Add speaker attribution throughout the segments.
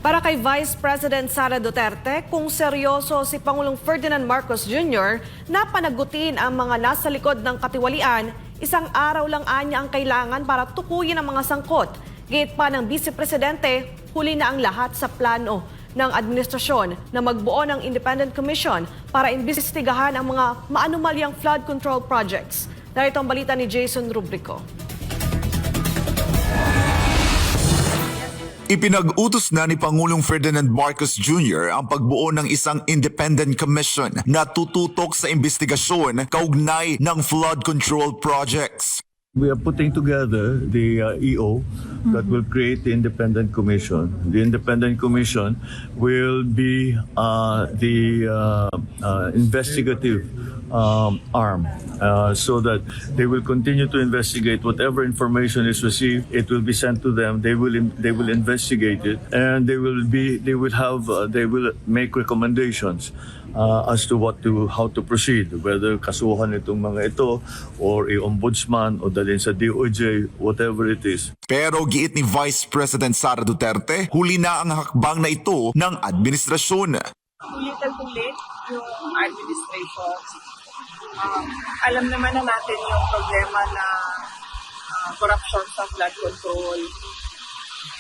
Speaker 1: Para kay Vice President Sara Duterte, kung seryoso si Pangulong Ferdinand Marcos Jr. na panagutin ang mga nasa likod ng katiwalian, isang araw lang anya ang kailangan para tukuyin ang mga sangkot. Gayet pa ng Vice Presidente, huli na ang lahat sa plano ng administrasyon na magbuo ng Independent Commission para imbestigahan ang mga maanumalyang flood control projects. Narito ang balita ni Jason Rubrico.
Speaker 2: Ipinag-utos na ni Pangulong Ferdinand Marcos Jr. ang pagbuo ng isang independent commission na tututok sa investigasyon kaugnay ng flood control projects.
Speaker 3: We are putting together the EO that will create the independent commission. The independent commission will be the investigative arm so that they will continue to investigate whatever information is received. It will be sent to them. They will investigate it, and they will make recommendations as to how to proceed, whether kasuhan itong mga ito or i-ombudsman o dalhin sa DOJ, whatever it is.
Speaker 2: Pero giit ni Vice President Sara Duterte, huli na ang hakbang na ito ng administrasyon.
Speaker 4: Ulit-ulit yung administration. Alam naman na natin yung problema na corruption sa flood control.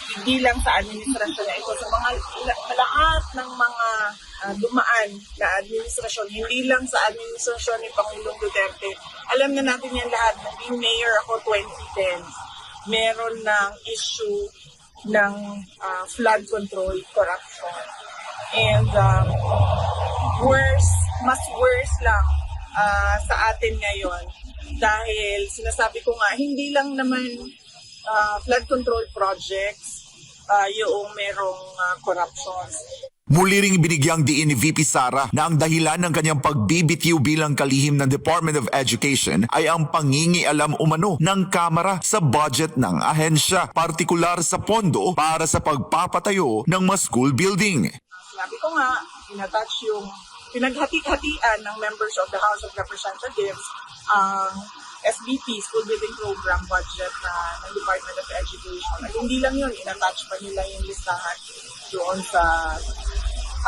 Speaker 4: Hindi lang sa administrasyon na ito, sa mga lahat ng mga dumaan na administrasyon, hindi lang sa administrasyon ni Pangulong Duterte. Alam na natin yan lahat. Naging mayor ako 2010. Meron ng issue ng flood control, corruption. And mas worse lang sa atin ngayon dahil sinasabi ko nga, hindi lang naman flood control projects yung merong corruptions.
Speaker 2: Muli ring binigyang diin ni VP Sara na ang dahilan ng kanyang pagbibitiw bilang kalihim ng Department of Education ay ang pangingialam umano ng Kamara sa budget ng ahensya, partikular sa pondo para sa pagpapatayo ng mga school building.
Speaker 4: Sabi ko nga, in-attach yung pinaghati-hatian ng members of the House of Representatives ang SBP, School Building Program budget ng Department of Education. At hindi lang yun, in-attach pa nila yung listahan doon sa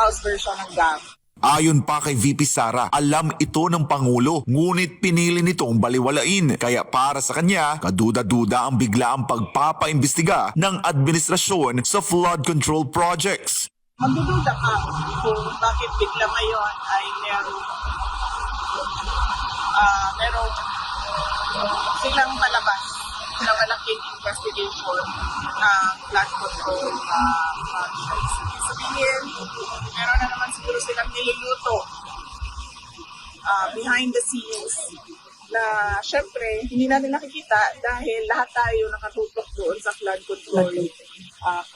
Speaker 4: House version ng GAB.
Speaker 2: Ayon pa kay VP Sara, alam ito ng Pangulo, ngunit pinili nitong baliwalain. Kaya para sa kanya, kaduda-duda ang biglaang pagpapaimbestiga ng administrasyon sa flood control projects.
Speaker 4: Magdududa ka kung bakit bigla ngayon ay merong silang palabas na malaking investigation ng flood control projects. Sabihin, meron na naman siguro silang niluluto behind the scenes na syempre hindi natin nakikita dahil lahat tayo nakatutok doon sa flood control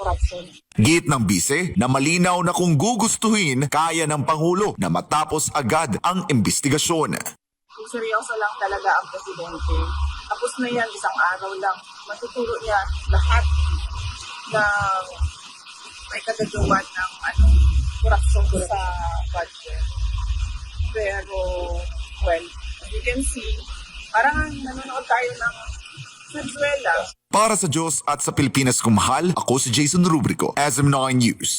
Speaker 4: corruption.
Speaker 2: Giit ng bise na malinaw na kung gugustuhin, kaya ng Pangulo na matapos agad ang investigasyon.
Speaker 4: Kung seryoso lang talaga ang presidente, tapos na yan, isang araw lang, matuturo niya lahat ng may kagagawan ng corruption sa budget. Pero, well, as you can see, parang nanonood tayo ng Venezuela.
Speaker 2: Para sa Diyos at sa Pilipinas kumahal, ako si Jason Rubrico, SM9 News.